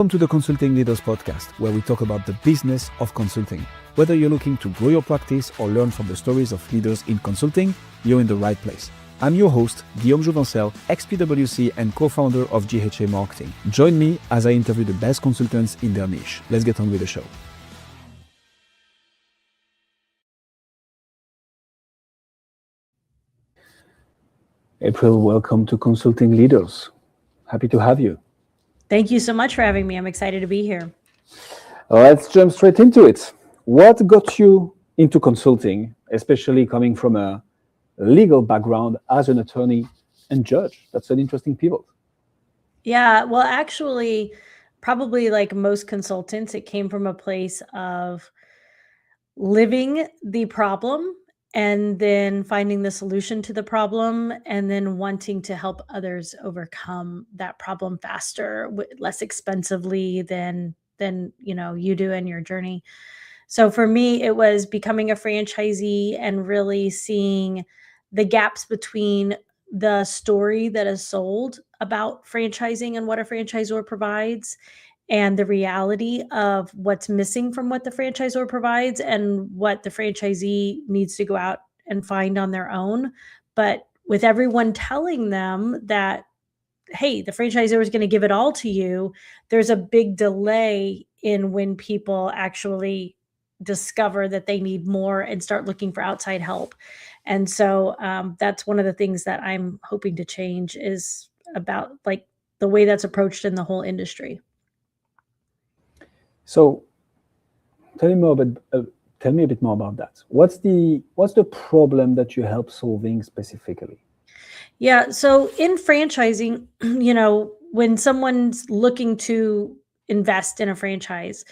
Welcome to the Consulting Leaders Podcast, where we talk about the business of consulting. Whether you're looking to grow your practice or learn from the stories of leaders in consulting, you're in the right place. I'm your host, Guillaume Jouvencel, ex-PwC and co-founder of GHA Marketing. Join me as I interview the best consultants in their niche. Let's get on with the show. April, welcome to Consulting Leaders. Happy to have you. Thank you so much for having me. I'm excited to be here. Let's jump straight into it. What got you into consulting, especially coming from a legal background as an attorney and judge? That's an interesting pivot. Yeah, well, actually, probably like most consultants, it came from a place of living the problem and then finding the solution to the problem and then wanting to help others overcome that problem faster, less expensively than you do in your journey. So for me, it was becoming a franchisee and really seeing the gaps between the story that is sold about franchising and what a franchisor provides and the reality of what's missing from what the franchisor provides and what the franchisee needs to go out and find on their own. But with everyone telling them that, hey, the franchisor is going to give it all to you, there's a big delay in when people actually discover that they need more and start looking for outside help. And so that's one of the things that I'm hoping to change is about like the way that's approached in the whole industry. So tell me a bit more about that. What's the problem that you help solving specifically? Yeah. So in franchising, when someone's looking to invest in a franchise,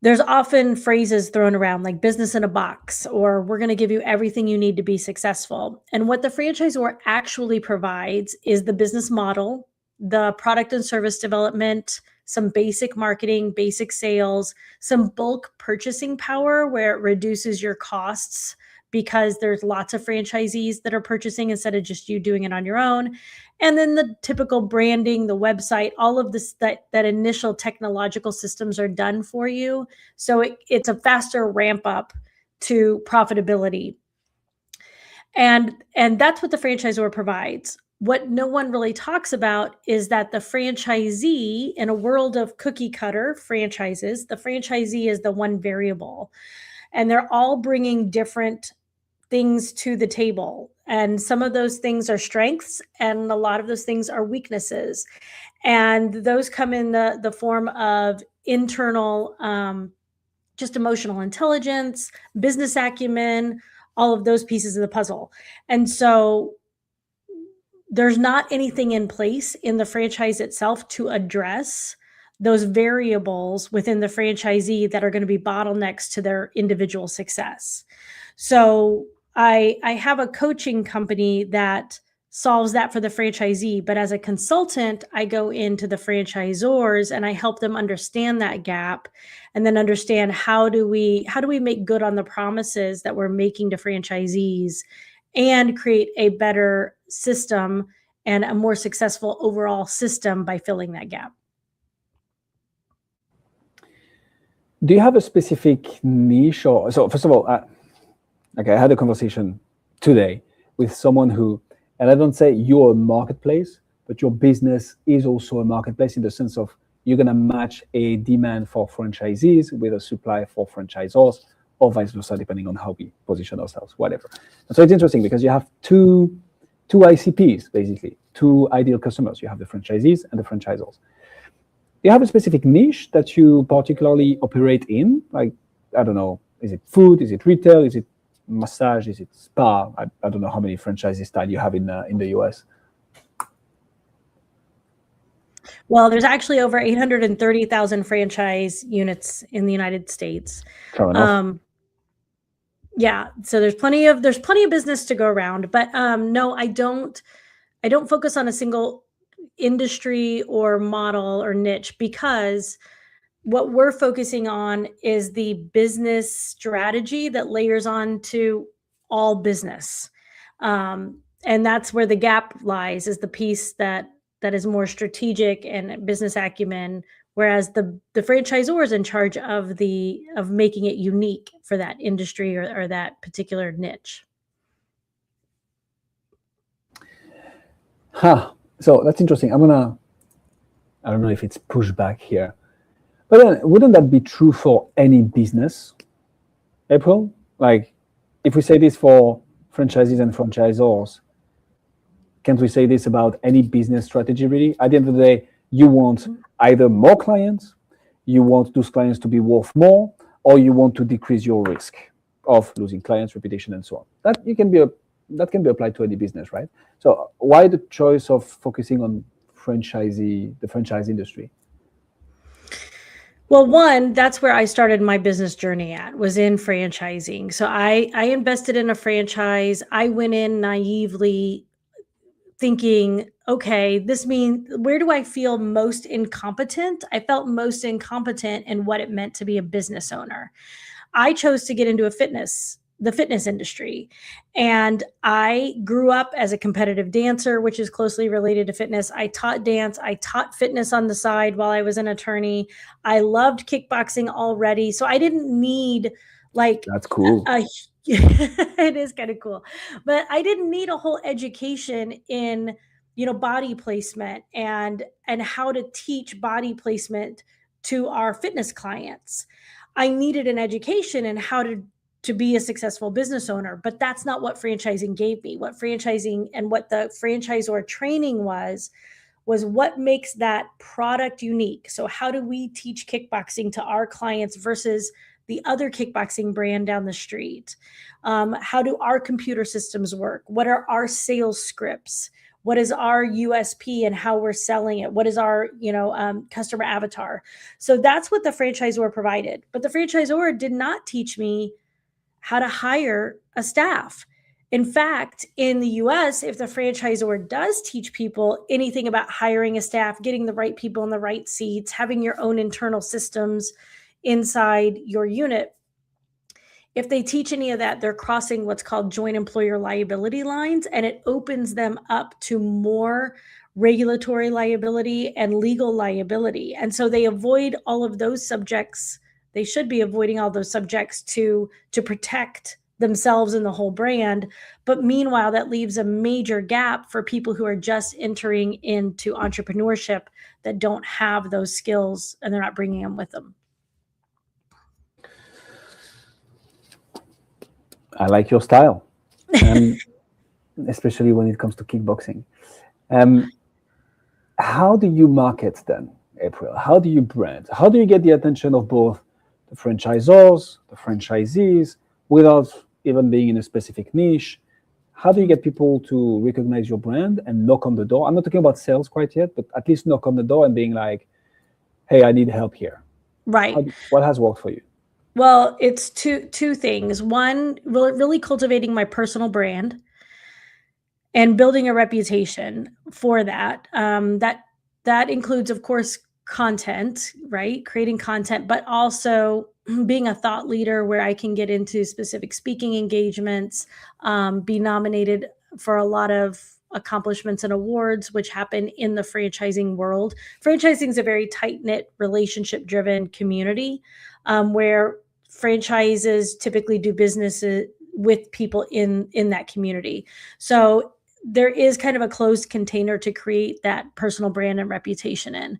there's often phrases thrown around like business in a box, or we're going to give you everything you need to be successful. And what the franchisor actually provides is the business model, the product and service development, some basic marketing, basic sales, some bulk purchasing power where it reduces your costs because there's lots of franchisees that are purchasing instead of just you doing it on your own. And then the typical branding, the website, all of this, that initial technological systems are done for you. So it's a faster ramp up to profitability. And that's what the franchisor provides. What no one really talks about is that the franchisee, in a world of cookie cutter franchises, the franchisee is the one variable. And they're all bringing different things to the table. And some of those things are strengths, and a lot of those things are weaknesses. And those come in the form of internal, just emotional intelligence, business acumen, all of those pieces of the puzzle. And so there's not anything in place in the franchise itself to address those variables within the franchisee that are going to be bottlenecks to their individual success. So I have a coaching company that solves that for the franchisee, but as a consultant, I go into the franchisors and I help them understand that gap and then understand how do we make good on the promises that we're making to franchisees and create a better system and a more successful overall system by filling that gap. Do you have a specific niche? So first of all, I had a conversation today with someone who, and I don't say you're a marketplace, but your business is also a marketplace in the sense of you're going to match a demand for franchisees with a supply for franchisors, or vice versa, depending on how we position ourselves, whatever. And so it's interesting because you have two ICPs, basically, two ideal customers. You have the franchisees and the franchisors. Do you have a specific niche that you particularly operate in? Like, I don't know, is it food? Is it retail? Is it massage? Is it spa? I don't know how many franchise style you have in the US. Well, there's actually over 830,000 franchise units in the United States. Fair enough. Yeah, so there's plenty of business to go around, but no, I don't focus on a single industry or model or niche, because what we're focusing on is the business strategy that layers on to all business. And that's where the gap lies, is the piece that is more strategic and business acumen, whereas the franchisor is in charge of making it unique for that industry or that particular niche. So that's interesting. I don't know if it's pushback here, but then wouldn't that be true for any business, April? Like, if we say this for franchisees and franchisors, can't we say this about any business strategy, really? At the end of the day, you want either more clients, you want those clients to be worth more, or you want to decrease your risk of losing clients, reputation, and so on. That can be applied to any business, right? So why the choice of focusing on the franchise industry? Well, one, that's where I started my business journey was in franchising. So I invested in a franchise. I went in naively thinking, okay, this means, where do I feel most incompetent? I felt most incompetent in what it meant to be a business owner. I chose to get into the fitness industry. And I grew up as a competitive dancer, which is closely related to fitness. I taught dance. I taught fitness on the side while I was an attorney. I loved kickboxing already. So I didn't need That's cool. It is kind of cool, but I didn't need a whole education in, body placement and how to teach body placement to our fitness clients. I needed an education in how to be a successful business owner, but that's not what franchising gave me. What franchising and what the franchisor training was what makes that product unique. So how do we teach kickboxing to our clients versus the other kickboxing brand down the street? How do our computer systems work? What are our sales scripts? What is our USP and how we're selling it? What is our, customer avatar? So that's what the franchisor provided. But the franchisor did not teach me how to hire a staff. In fact, in the US, if the franchisor does teach people anything about hiring a staff, getting the right people in the right seats, having your own internal systems inside your unit, if they teach any of that, they're crossing what's called joint employer liability lines, and it opens them up to more regulatory liability and legal liability. And so they avoid all of those subjects. They should be avoiding all those subjects to protect themselves and the whole brand. But meanwhile, that leaves a major gap for people who are just entering into entrepreneurship that don't have those skills and they're not bringing them with them. I like your style, especially when it comes to kickboxing. How do you market then, April? How do you brand? How do you get the attention of both the franchisors, the franchisees, without even being in a specific niche? How do you get people to recognize your brand and knock on the door? I'm not talking about sales quite yet, but at least knock on the door and being like, hey, I need help here. Right. What has worked for you? Well, it's two things. One, really cultivating my personal brand and building a reputation for that. That includes, of course, content, right? Creating content, but also being a thought leader where I can get into specific speaking engagements, be nominated for a lot of accomplishments and awards, which happen in the franchising world. Franchising is a very tight-knit, relationship-driven community where franchises typically do business with people in that community. So there is kind of a closed container to create that personal brand and reputation in.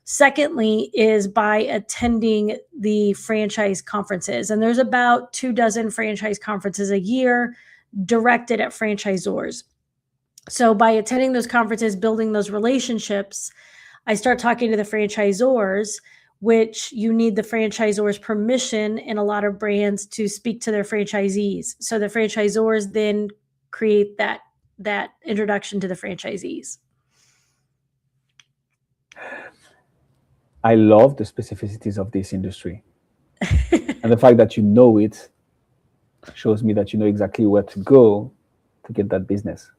Secondly is by attending the franchise conferences. And there's about 24 franchise conferences a year directed at franchisors. So by attending those conferences, building those relationships, I start talking to the franchisors, which you need the franchisor's permission in a lot of brands to speak to their franchisees. So the franchisors then create that introduction to the franchisees. I love the specificities of this industry. And the fact that you know it shows me that you know exactly where to go to get that business.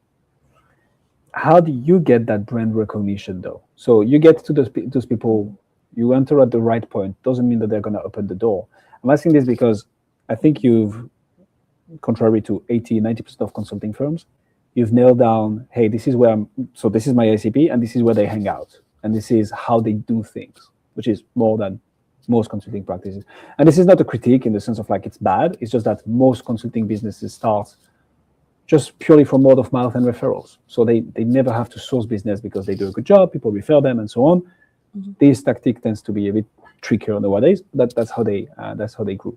How do you get that brand recognition though? So you get to those people, you enter at the right point. Doesn't mean that they're going to open the door. I'm asking this because I think contrary to 80-90% of consulting firms, you've nailed down, hey, this is where this is my ICP, and this is where they hang out, and this is how they do things, which is more than most consulting practices. And this is not a critique in the sense of like it's bad. It's just that most consulting businesses start just purely from word of mouth and referrals. So they never have to source business because they do a good job, people refer them, and so on. This tactic tends to be a bit trickier nowadays. That's how they grew.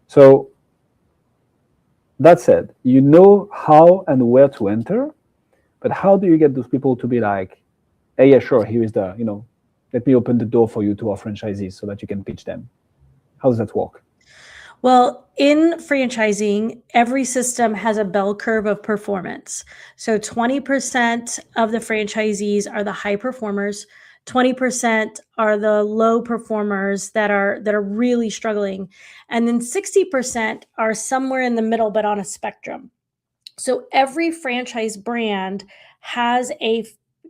So that said, you know how and where to enter, but how do you get those people to be like, hey, yeah, sure, here is the, let me open the door for you to our franchisees so that you can pitch them. How does that work? Well, in franchising, every system has a bell curve of performance. So 20% of the franchisees are the high performers, 20% are the low performers that are really struggling, and then 60% are somewhere in the middle but on a spectrum. So every franchise brand has a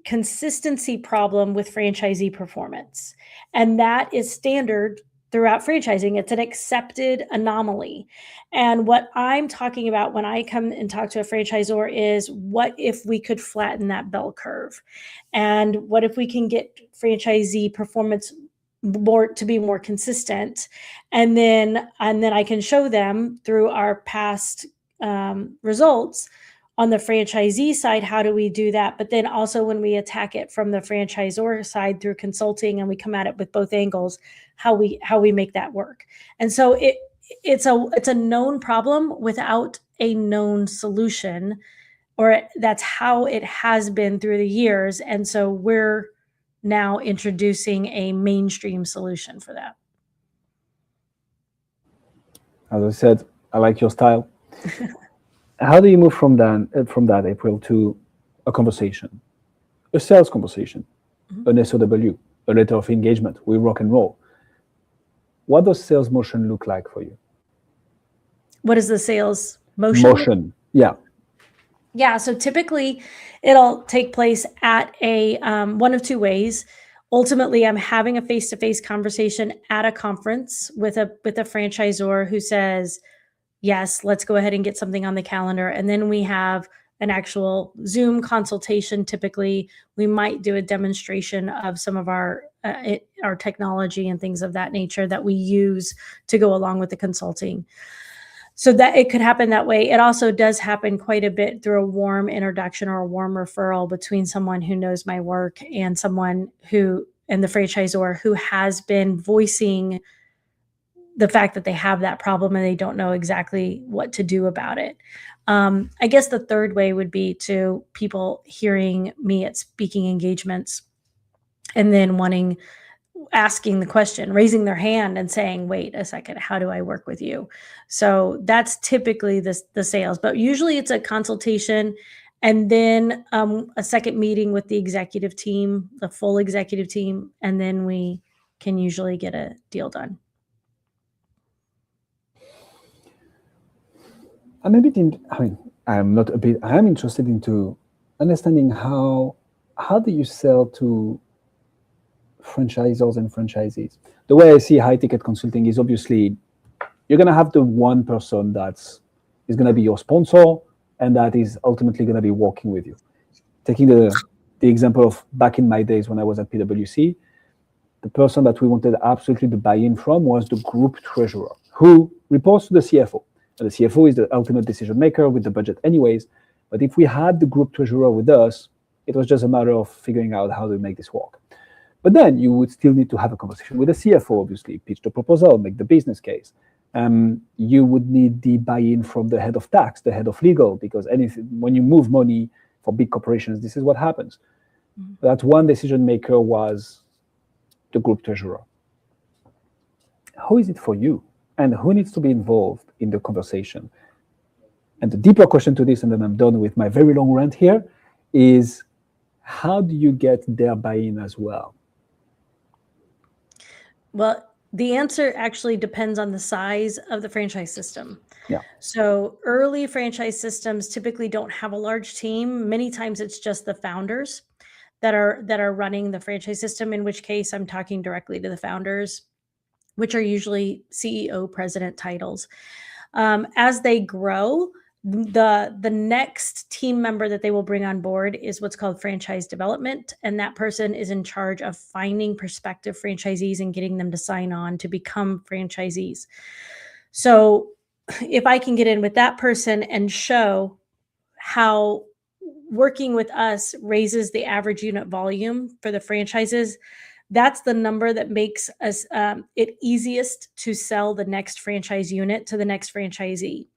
consistency problem with franchisee performance, and that is standard throughout franchising. It's an accepted anomaly. And what I'm talking about when I come and talk to a franchisor is, what if we could flatten that bell curve? And what if we can get franchisee performance to be more consistent? And then I can show them through our past results on the franchisee side, how do we do that? But then also when we attack it from the franchisor side through consulting, and we come at it with both angles, how we make that work. And so it's a known problem without a known solution, or that's how it has been through the years. And so we're now introducing a mainstream solution for that. As I said, I like your style. How do you move from that, April, to a conversation, a sales conversation, an SOW, a letter of engagement? We rock and roll. What does sales motion look like for you? What is the sales motion? Motion, yeah. Yeah, so typically it'll take place at a one of two ways. Ultimately, I'm having a face-to-face conversation at a conference with a franchisor who says, yes, let's go ahead and get something on the calendar. And then we have an actual Zoom consultation. Typically, we might do a demonstration of some of our technology and things of that nature that we use to go along with the consulting. So that it could happen that way. It also does happen quite a bit through a warm introduction or a warm referral between someone who knows my work and the franchisor who has been voicing the fact that they have that problem and they don't know exactly what to do about it. I guess the third way would be to people hearing me at speaking engagements and then asking the question, raising their hand and saying, wait a second, how do I work with you? So that's typically the sales, but usually it's a consultation and then a second meeting with the executive team, the full executive team, and then we can usually get a deal done. I am interested into understanding how do you sell to franchisors and franchisees? The way I see high ticket consulting is obviously you're going to have the one person that is going to be your sponsor and that is ultimately going to be working with you. Taking the example of back in my days when I was at PwC, the person that we wanted absolutely the buy-in from was the group treasurer, who reports to the CFO. And the CFO is the ultimate decision maker with the budget anyways. But if we had the group treasurer with us, it was just a matter of figuring out how to make this work. But then you would still need to have a conversation with the CFO, obviously, pitch the proposal, make the business case. You would need the buy-in from the head of tax, the head of legal, because when you move money for big corporations, this is what happens. That one decision maker was the group treasurer. How is it for you? And who needs to be involved in the conversation? And the deeper question to this, and then I'm done with my very long rant here, is how do you get their buy-in as well? Well, the answer actually depends on the size of the franchise system. Yeah. So early franchise systems typically don't have a large team. Many times it's just the founders that are running the franchise system, in which case I'm talking directly to the founders, which are usually CEO, president titles. As they grow, The next team member that they will bring on board is what's called franchise development, and that person is in charge of finding prospective franchisees and getting them to sign on to become franchisees. So if I can get in with that person and show how working with us raises the average unit volume for the franchises, that's the number that makes us it easiest to sell the next franchise unit to the next franchisee.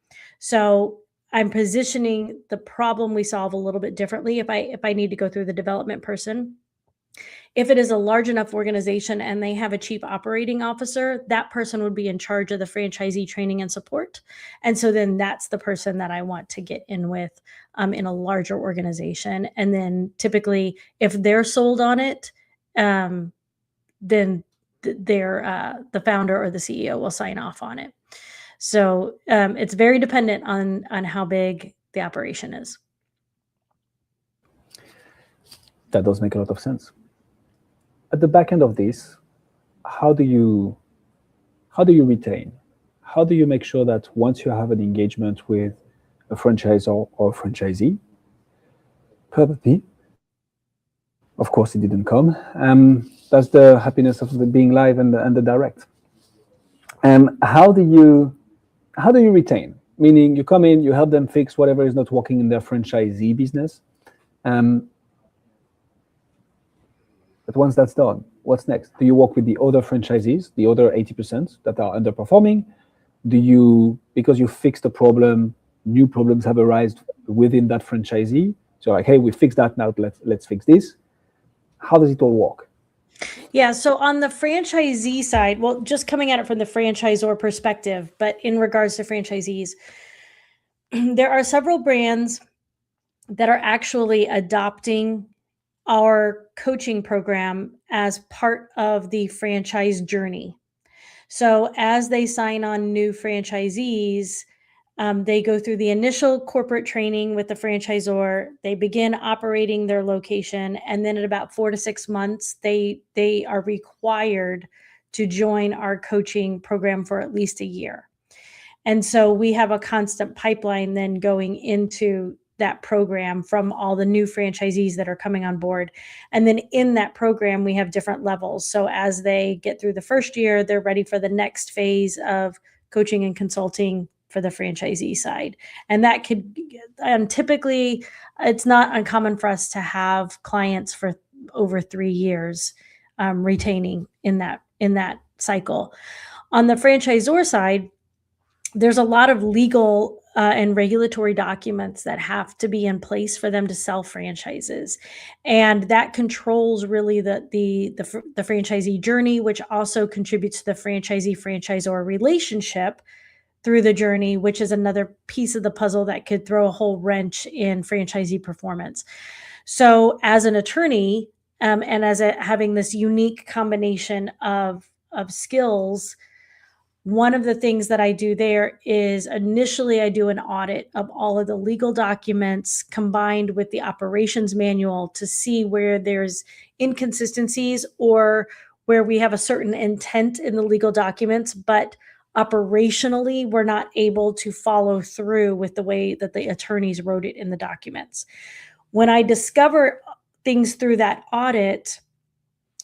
So I'm positioning the problem we solve a little bit differently if I need to go through the development person. If it is a large enough organization and they have a chief operating officer, that person would be in charge of the franchisee training and support. And so then that's the person that I want to get in with in a larger organization. And then typically, if they're sold on it, then the founder or the CEO will sign off on it. So it's very dependent on how big the operation is. That does make a lot of sense. At the back end of this, how do you retain? How do you make sure that once you have an engagement with a franchisor or franchisee, probably, of course, it didn't come. That's the happiness of being live and the direct. How do you retain? Meaning, you come in, you help them fix whatever is not working in their franchisee business. But once that's done, what's next? Do you work with the other franchisees, the other 80% that are underperforming? Do you, because you fixed the problem, new problems have arisen within that franchisee? So like, hey, we fixed that, now let's fix this. How does it all work? Yeah, so on the franchisee side, well, just coming at it from the franchisor perspective, but in regards to franchisees, there are several brands that are actually adopting our coaching program as part of the franchise journey. So as they sign on new franchisees, they go through the initial corporate training with the franchisor. They begin operating their location, and then at about 4 to 6 months, they are required to join our coaching program for at least a year. And so we have a constant pipeline then going into that program from all the new franchisees that are coming on board. And then in that program, we have different levels. So as they get through the first year, they're ready for the next phase of coaching and consulting for the franchisee side. And that could, typically, it's not uncommon for us to have clients for over 3 years retaining in that cycle. On the franchisor side, there's a lot of legal and regulatory documents that have to be in place for them to sell franchises, and that controls really the franchisee journey, which also contributes to the franchisee-franchisor relationship through the journey, which is another piece of the puzzle that could throw a whole wrench in franchisee performance. So, as an attorney, and as having this unique combination of skills, one of the things that I do there is initially I do an audit of all of the legal documents combined with the operations manual to see where there's inconsistencies or where we have a certain intent in the legal documents, but operationally we're not able to follow through with the way that the attorneys wrote it in the documents. When I discover things through that audit,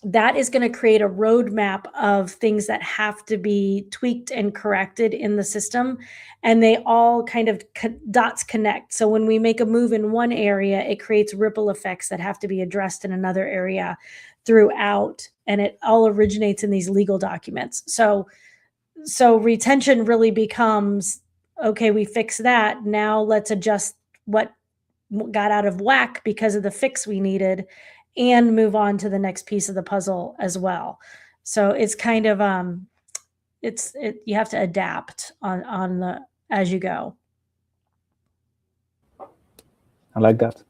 that is going to create a roadmap of things that have to be tweaked and corrected in the system. And they all kind of dots connect. So when we make a move in one area, it creates ripple effects that have to be addressed in another area throughout. And it all originates in these legal documents. So retention really becomes, okay, we fix that. Now let's adjust what got out of whack because of the fix we needed, and move on to the next piece of the puzzle as well. So it's kind of you have to adapt on the as you go. I like that.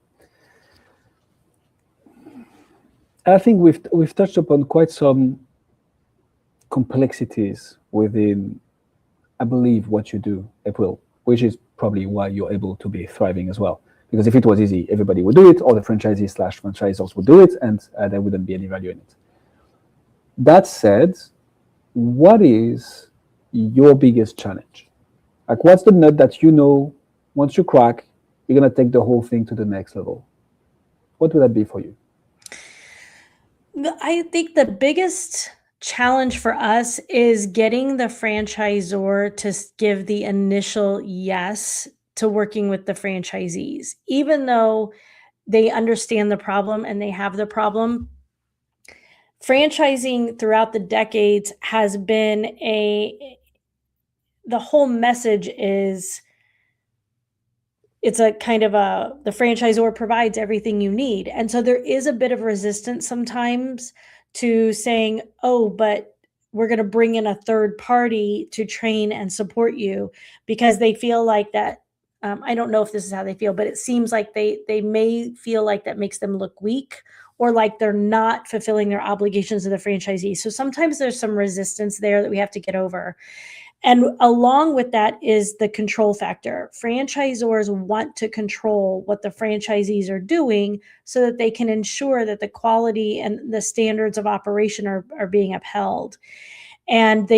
I think we've touched upon quite some complexities within, I believe, what you do, April, which is probably why you're able to be thriving as well. Because if it was easy, everybody would do it, or the franchisees/franchisors would do it, and there wouldn't be any value in it. That said, what is your biggest challenge? Like, what's the nut that you know once you crack, you're going to take the whole thing to the next level? What would that be for you? I think the biggest challenge for us is getting the franchisor to give the initial yes to working with the franchisees. Even though they understand the problem and they have the problem, franchising throughout the decades has been the whole message is it's a kind of the franchisor provides everything you need. And so there is a bit of resistance sometimes to saying, oh, but we're going to bring in a third party to train and support you, because they feel like that. I don't know if this is how they feel, but it seems like they may feel like that makes them look weak, or like they're not fulfilling their obligations to the franchisee. So sometimes there's some resistance there that we have to get over. And along with that is the control factor. Franchisors want to control what the franchisees are doing so that they can ensure that the quality and the standards of operation are being upheld. And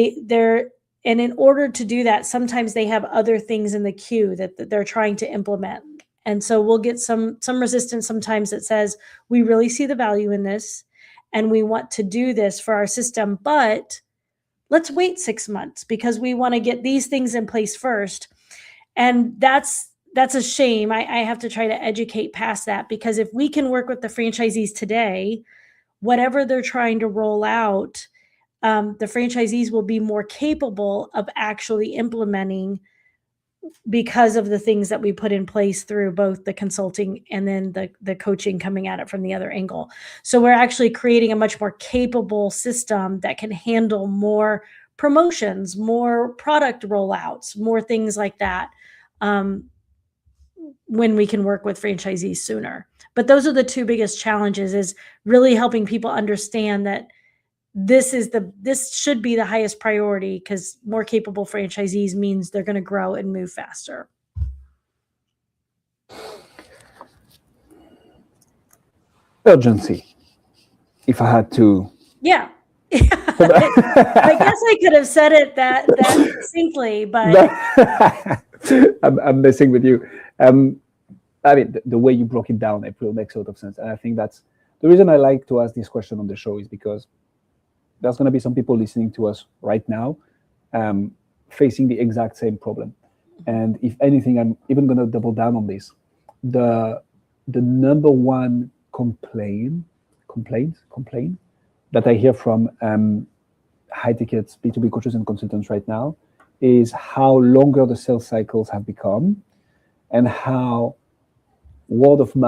and in order to do that, sometimes they have other things in the queue that they're trying to implement. And so we'll get some resistance sometimes that says, we really see the value in this and we want to do this for our system, but let's wait 6 months because we want to get these things in place first. And that's a shame. I have to try to educate past that, because if we can work with the franchisees today, whatever they're trying to roll out, the franchisees will be more capable of actually implementing because of the things that we put in place through both the consulting and then the coaching coming at it from the other angle. So we're actually creating a much more capable system that can handle more promotions, more product rollouts, more things like that, when we can work with franchisees sooner. But those are the two biggest challenges, is really helping people understand that this should be the highest priority, because more capable franchisees means they're going to grow and move faster. Urgency, if I had to. Yeah. I guess I could have said it that succinctly, but I'm messing with you. I mean, the way you broke it down, it makes a lot of sense. And I think that's the reason I like to ask this question on the show, is because there's going to be some people listening to us right now facing the exact same problem. And if anything, I'm even going to double down on this. The number one complaint that I hear from high tickets B2B coaches and consultants right now is how longer the sales cycles have become, and how word of mouth